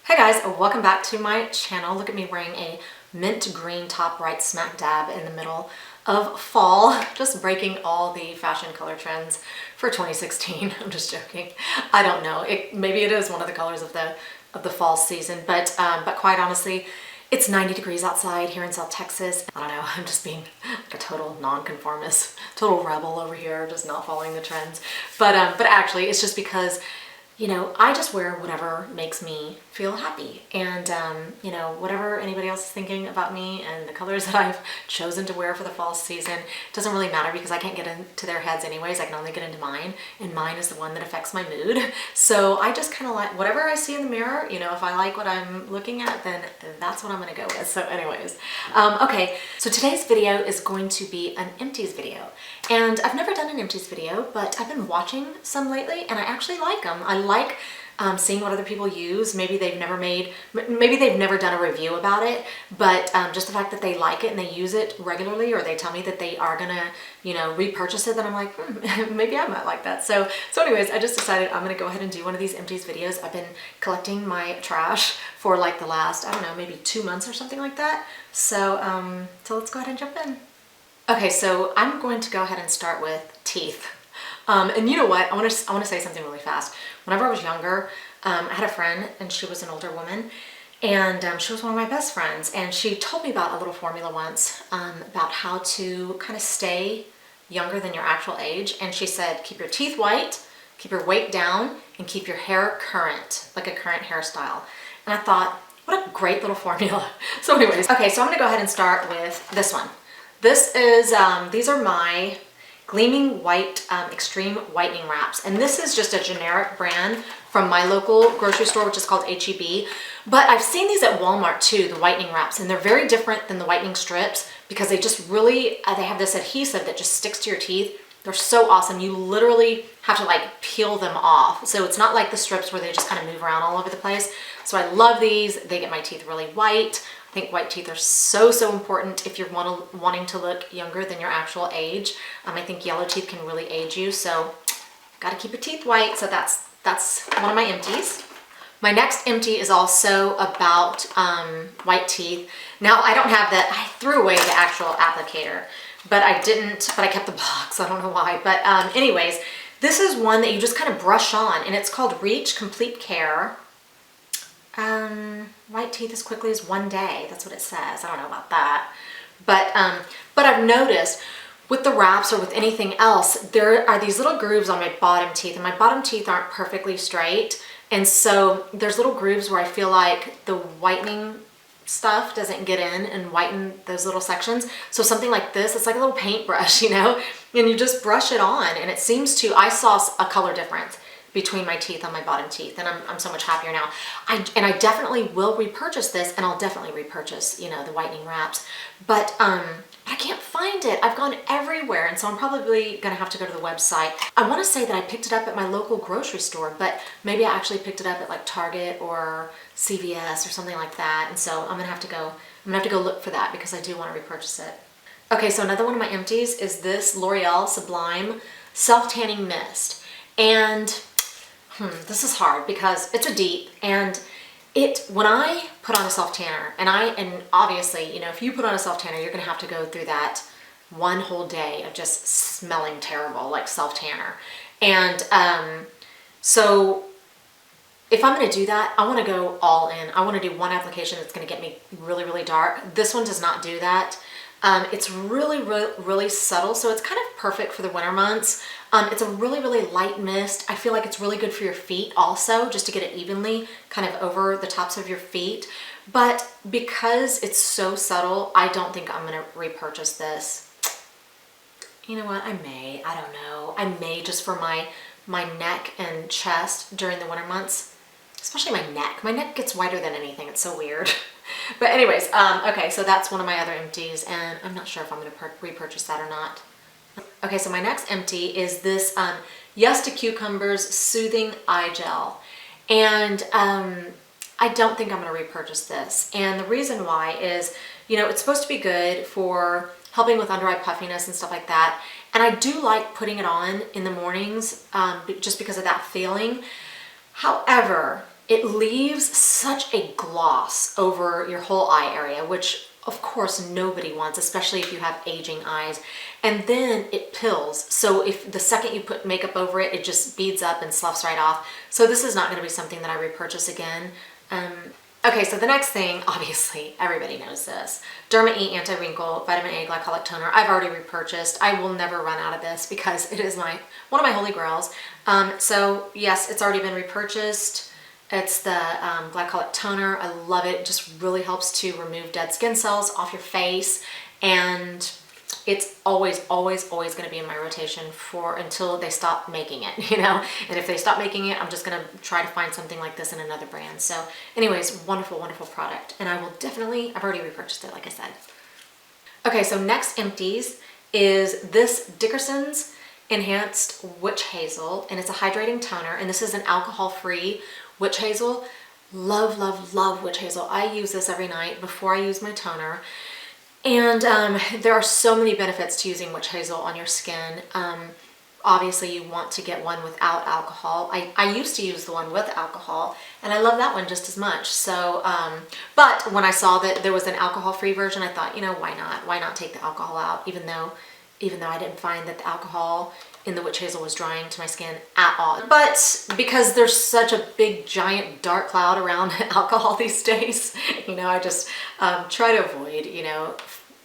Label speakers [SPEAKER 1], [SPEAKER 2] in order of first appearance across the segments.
[SPEAKER 1] Hey guys, welcome back to my channel. Look at me wearing a mint green top right smack dab in the middle of fall, just breaking all the fashion color trends for 2016. I'm just joking. I don't know. Maybe it is one of the colors of the fall season, but quite honestly, it's 90 degrees outside here in South Texas. I don't know, I'm just being like a total nonconformist, total rebel over here, just not following the trends. But actually, it's just because I just wear whatever makes me feel happy. And, whatever anybody else is thinking about me and the colors that I've chosen to wear for the fall season doesn't really matter because I can't get into their heads anyways. I can only get into mine, and mine is the one that affects my mood. So I just kind of like whatever I see in the mirror, if I like what I'm looking at, then that's what I'm going to go with. So anyways, okay, so today's video is going to be an empties video. And I've never done an empties video, but I've been watching some lately and I actually like them. I like seeing what other people use. Maybe they've never done a review about it, but just the fact that they like it and they use it regularly, or they tell me that they are gonna, repurchase it, then I'm like, maybe I might like that. So anyways, I just decided I'm gonna go ahead and do one of these empties videos. I've been collecting my trash for like the last, I don't know, maybe 2 months or something like that. So let's go ahead and jump in. Okay, so I'm going to go ahead and start with teeth. And you know what? I want to say something really fast. Whenever I was younger, I had a friend, and she was an older woman, and she was one of my best friends. And she told me about a little formula once about how to kind of stay younger than your actual age. And she said, keep your teeth white, keep your weight down, and keep your hair current, like a current hairstyle. And I thought, what a great little formula. So anyways, okay, so I'm going to go ahead and start with this one. This is, these are my Gleaming White Extreme Whitening Wraps. And this is just a generic brand from my local grocery store, which is called H-E-B. But I've seen these at Walmart too, the whitening wraps, and they're very different than the whitening strips because they just really, they have this adhesive that just sticks to your teeth. They're so awesome. You literally have to like peel them off. So it's not like the strips where they just kind of move around all over the place. So I love these. They get my teeth really white. I think white teeth are so important if you're wanting to look younger than your actual age. I think yellow teeth can really age you, so got to keep your teeth white. So that's one of my empties. My next empty is also about white teeth. Now I don't have that. I threw away the actual applicator, but I kept the box. I don't know why. But anyways, this is one that you just kind of brush on, and it's called Reach Complete Care. White teeth as quickly as 1 day. That's what it says. I don't know about that. But I've noticed with the wraps or with anything else, there are these little grooves on my bottom teeth, and my bottom teeth aren't perfectly straight. And so there's little grooves where I feel like the whitening stuff doesn't get in and whiten those little sections. So something like this, it's like a little paintbrush, and you just brush it on, and it seems to, I saw a color difference between my teeth on my bottom teeth, and I'm so much happier now. I definitely will repurchase this, and I'll definitely repurchase, the whitening wraps, but I can't find it. I've gone everywhere, and so I'm probably gonna have to go to the website. I wanna say that I picked it up at my local grocery store, but maybe I actually picked it up at like Target or CVS or something like that, and so I'm gonna have to go look for that because I do wanna repurchase it. Okay, so another one of my empties is this L'Oreal Sublime Self-Tanning Mist, and this is hard because it's a deep, and when I put on a self tanner, and obviously, if you put on a self tanner, you're gonna have to go through that one whole day of just smelling terrible, like self tanner. And so if I'm gonna do that, I wanna go all in. I wanna do one application that's gonna get me really dark. This one does not do that. It's really subtle, so it's kind of perfect for the winter months. It's a really light mist. I feel like it's really good for your feet also, just to get it evenly kind of over the tops of your feet. But because it's so subtle, I don't think I'm gonna repurchase this. You know what, I don't know. I may just for my neck and chest during the winter months, especially my neck. My neck gets whiter than anything, it's so weird. But anyways, okay, so that's one of my other empties, and I'm not sure if I'm gonna repurchase that or not. Okay, so my next empty is this Yes to Cucumbers Soothing Eye Gel. And I don't think I'm gonna repurchase this. And the reason why is, it's supposed to be good for helping with under eye puffiness and stuff like that. And I do like putting it on in the mornings just because of that feeling. However, it leaves such a gloss over your whole eye area, which of course nobody wants, especially if you have aging eyes. And then it pills. So if the second you put makeup over it, it just beads up and sloughs right off. So this is not going to be something that I repurchase again. Okay, so the next thing, obviously, everybody knows this. Derma E Anti-Wrinkle Vitamin A Glycolic Toner. I've already repurchased. I will never run out of this because it is one of my holy grails. So yes, it's already been repurchased. It's the Glycolic Toner. I love it. It just really helps to remove dead skin cells off your face. And it's always going to be in my rotation until they stop making it, you know? And if they stop making it, I'm just going to try to find something like this in another brand. So anyways, wonderful, wonderful product. And I will definitely, I've already repurchased it, like I said. Okay, so next Empties is this Dickersons Enhanced Witch Hazel, and it's a hydrating toner, and this is an alcohol-free witch hazel. Love, love, love witch hazel. I use this every night before I use my toner. And there are so many benefits to using witch hazel on your skin. Obviously you want to get one without alcohol. I used to use the one with alcohol, and I love that one just as much. So, but when I saw that there was an alcohol-free version, I thought, you know, why not? Why not take the alcohol out? Even though I didn't find that the alcohol in the witch hazel was drying to my skin at all. But because there's such a big, giant, dark cloud around alcohol these days, you know, I just try to avoid, you know,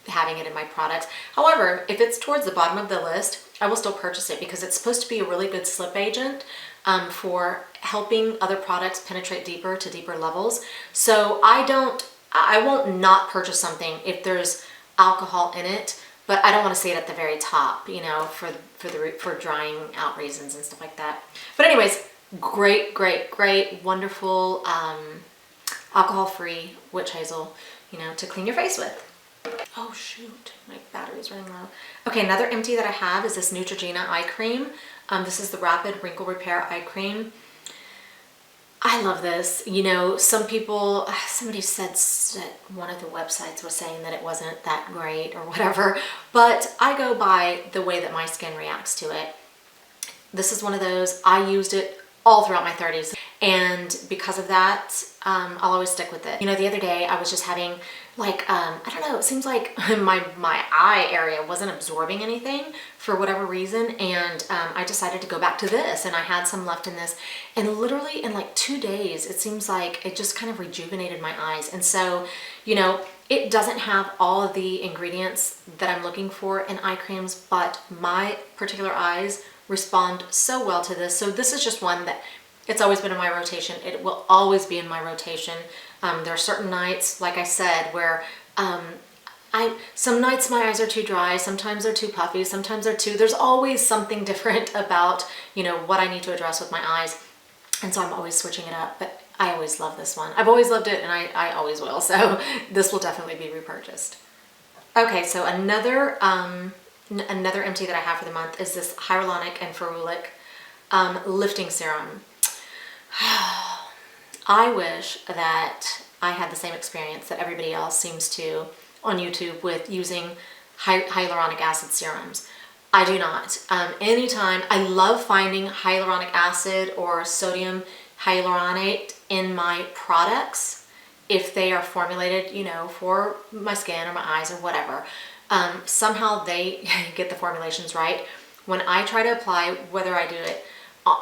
[SPEAKER 1] having it in my products. However, if it's towards the bottom of the list, I will still purchase it because it's supposed to be a really good slip agent for helping other products penetrate deeper to deeper levels. So I won't not purchase something if there's alcohol in it, but I don't want to see it at the very top, you know, for drying out reasons and stuff like that. But anyways, great, wonderful alcohol-free witch hazel, you know, to clean your face with. Oh shoot, my battery's running low. Okay, another empty that I have is this Neutrogena eye cream. This is the Rapid Wrinkle Repair Eye Cream. I love this. You know, somebody said that one of the websites was saying that it wasn't that great or whatever, but I go by the way that my skin reacts to it. This is one of those, I used it all throughout my 30s, and because of that, I'll always stick with it. You know, the other day I was just having like, I don't know, it seems like my eye area wasn't absorbing anything for whatever reason, and I decided to go back to this, and I had some left in this, and literally in like 2 days, it seems like it just kind of rejuvenated my eyes. And so, you know, it doesn't have all of the ingredients that I'm looking for in eye creams, but my particular eyes respond so well to this. So this is just one that it's always been in my rotation. It will always be in my rotation. There are certain nights, like I said, where some nights my eyes are too dry, sometimes they're too puffy, sometimes there's always something different about, you know, what I need to address with my eyes. And so I'm always switching it up, but I always love this one. I've always loved it, and I always will. So this will definitely be repurchased. Okay, so another empty that I have for the month is this Hyaluronic and Ferulic lifting serum. I wish that I had the same experience that everybody else seems to on YouTube with using hyaluronic acid serums. I do not. Anytime, I love finding hyaluronic acid or sodium hyaluronate in my products if they are formulated, you know, for my skin or my eyes or whatever. Somehow they get the formulations right. When I try to apply, whether I do it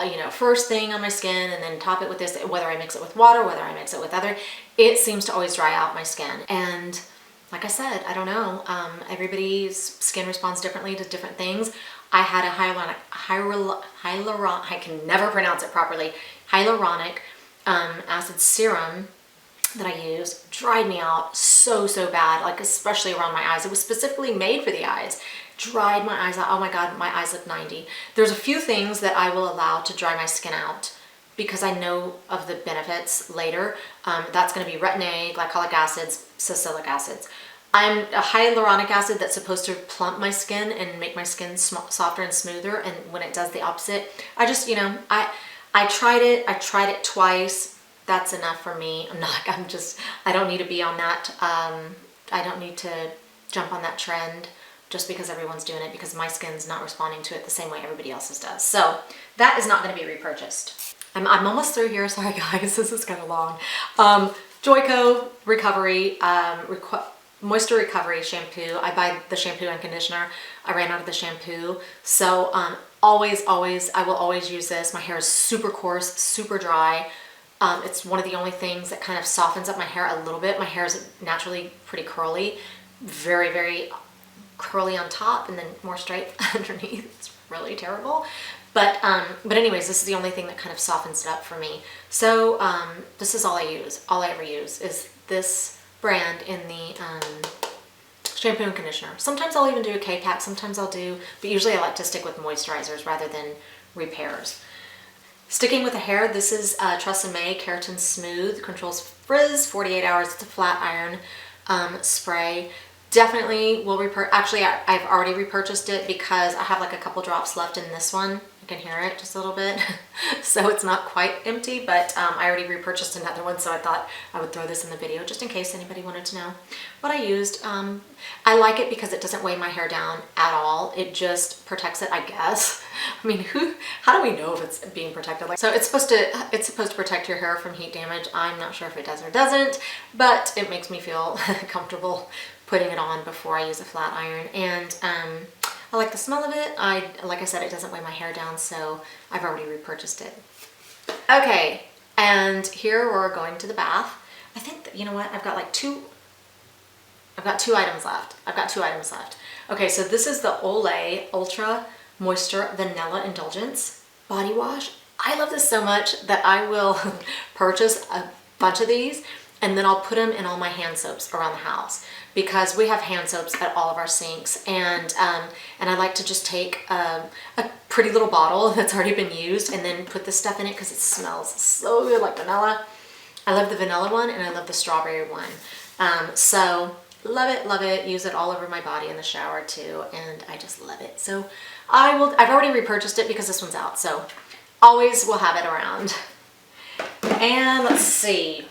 [SPEAKER 1] you know, first thing on my skin and then top it with this, whether I mix it with water, whether I mix it with other, it seems to always dry out my skin. And like I said, I don't know, everybody's skin responds differently to different things. I had a I can never pronounce it properly, hyaluronic acid serum that I used, dried me out so bad, like especially around my eyes. It was specifically made for the eyes. Dried my eyes out. Oh my God, my eyes look 90. There's a few things that I will allow to dry my skin out because I know of the benefits later. That's going to be retin A, glycolic acids, salicylic acids. I'm a hyaluronic acid that's supposed to plump my skin and make my skin softer and smoother, and when it does the opposite, I just, you know, I tried it twice. That's enough for me. I don't need to be on that. I don't need to jump on that trend just because everyone's doing it, because my skin's not responding to it the same way everybody else's does. So that is not going to be repurchased. I'm almost through here. Sorry guys, this is kind of long. Joyco Recovery, Moisture Recovery Shampoo. I buy the shampoo and conditioner. I ran out of the shampoo. So always, I will always use this. My hair is super coarse, super dry. It's one of the only things that kind of softens up my hair a little bit. My hair is naturally pretty curly, very, very curly on top and then more straight underneath. It's really terrible. But anyways, this is the only thing that kind of softens it up for me. So this is all I use. All I ever use is this brand in the shampoo and conditioner. Sometimes I'll even do a K-pack, sometimes I'll do, but usually I like to stick with moisturizers rather than repairs. Sticking with the hair, this is Tresemme Keratin Smooth, controls frizz, 48 hours. It's a flat iron spray. Definitely will actually I've already repurchased it because I have like a couple drops left in this one. You can hear it just a little bit. So it's not quite empty, but I already repurchased another one, so I thought I would throw this in the video just in case anybody wanted to know what I used. I like it because it doesn't weigh my hair down at all. It just protects it, I guess. I mean, how do we know if it's being protected? So it's supposed to protect your hair from heat damage. I'm not sure if it does or doesn't, but it makes me feel comfortable putting it on before I use a flat iron. And I like the smell of it. Like I said, it doesn't weigh my hair down, so I've already repurchased it. Okay, and here we're going to the bath. I think that, you know what, I've got two items left. Okay, so this is the Olay Ultra Moisture Vanilla Indulgence Body Wash. I love this so much that I will purchase a bunch of these and then I'll put them in all my hand soaps around the house because we have hand soaps at all of our sinks, and I like to just take a pretty little bottle that's already been used and then put this stuff in it because it smells so good, like vanilla. I love the vanilla one and I love the strawberry one. So love it, use it all over my body in the shower too, and I just love it. So I've already repurchased it because this one's out, so always will have it around. And let's see.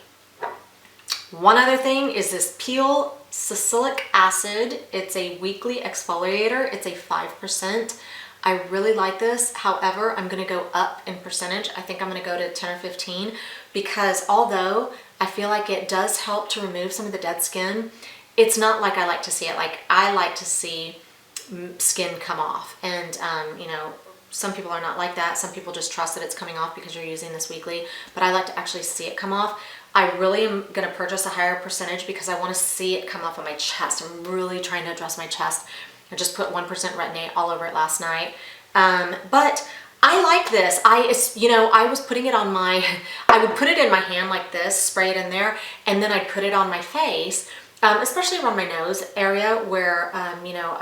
[SPEAKER 1] One other thing is this Peel Salicyic Acid. It's a weekly exfoliator. It's a 5%. I really like this. However, I'm going to go up in percentage. I think I'm going to go to 10 or 15 because although I feel like it does help to remove some of the dead skin, it's not like I like to see it. Like I like to see skin come off, and you know, some people are not like that. Some people just trust that it's coming off because you're using this weekly, but I like to actually see it come off. I really am going to purchase a higher percentage because I want to see it come off of my chest. I'm really trying to address my chest. I just put 1% retin-A all over it last night. But I like this. I was putting it on I would put it in my hand like this, spray it in there, and then I'd put it on my face, especially around my nose area where, you know,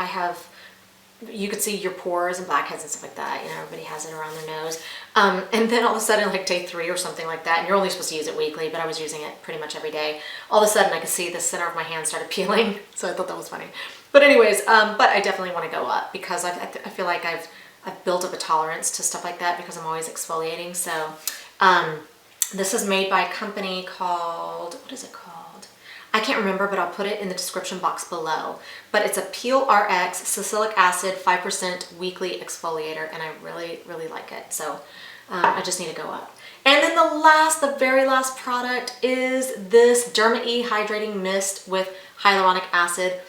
[SPEAKER 1] you could see your pores and blackheads and stuff like that. You know, everybody has it around their nose. And then all of a sudden, like day 3 or something like that, and you're only supposed to use it weekly, but I was using it pretty much every day. All of a sudden, I could see the center of my hand started peeling, so I thought that was funny. But anyways, but I definitely want to go up because I feel like I've built up a tolerance to stuff like that because I'm always exfoliating. So this is made by a company called, what is it called? I can't remember, but I'll put it in the description box below. But it's a PeelRx Salicylic Acid 5% weekly exfoliator, and I really, really like it. So I just need to go up. And then the very last product is this Derma E Hydrating Mist with Hyaluronic Acid.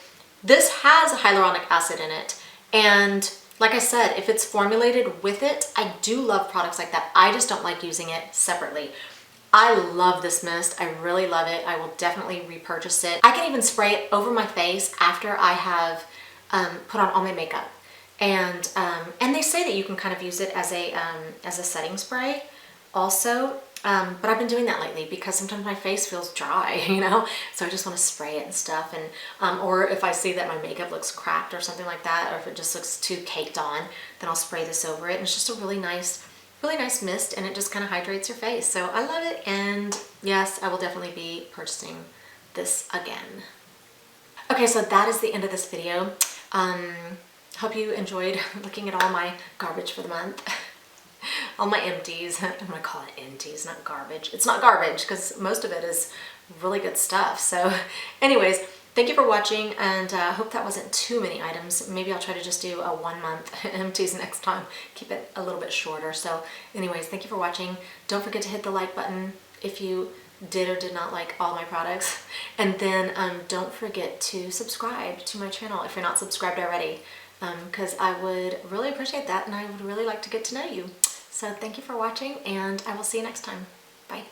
[SPEAKER 1] This has hyaluronic acid in it, and like I said, if it's formulated with it, I do love products like that. I just don't like using it separately. I love this mist. I really love it. I will definitely repurchase it. I can even spray it over my face after I have put on all my makeup. And they say that you can kind of use it as a setting spray also. But I've been doing that lately because sometimes my face feels dry, you know? So I just want to spray it and stuff. And or if I see that my makeup looks cracked or something like that, or if it just looks too caked on, then I'll spray this over it. And it's just a really nice mist, and it just kind of hydrates your face. So I love it, and yes, I will definitely be purchasing this again. Okay, so that is the end of this video. Hope you enjoyed looking at all my garbage for the month. All my empties. I'm gonna call it empties, not garbage. It's not garbage because most of it is really good stuff. So anyways, thank you for watching, and I hope that wasn't too many items. Maybe I'll try to just do a 1 month empties next time, keep it a little bit shorter. So anyways, thank you for watching. Don't forget to hit the like button if you did or did not like all my products, and then don't forget to subscribe to my channel if you're not subscribed already, because I would really appreciate that, and I would really like to get to know you. So thank you for watching, and I will see you next time. Bye.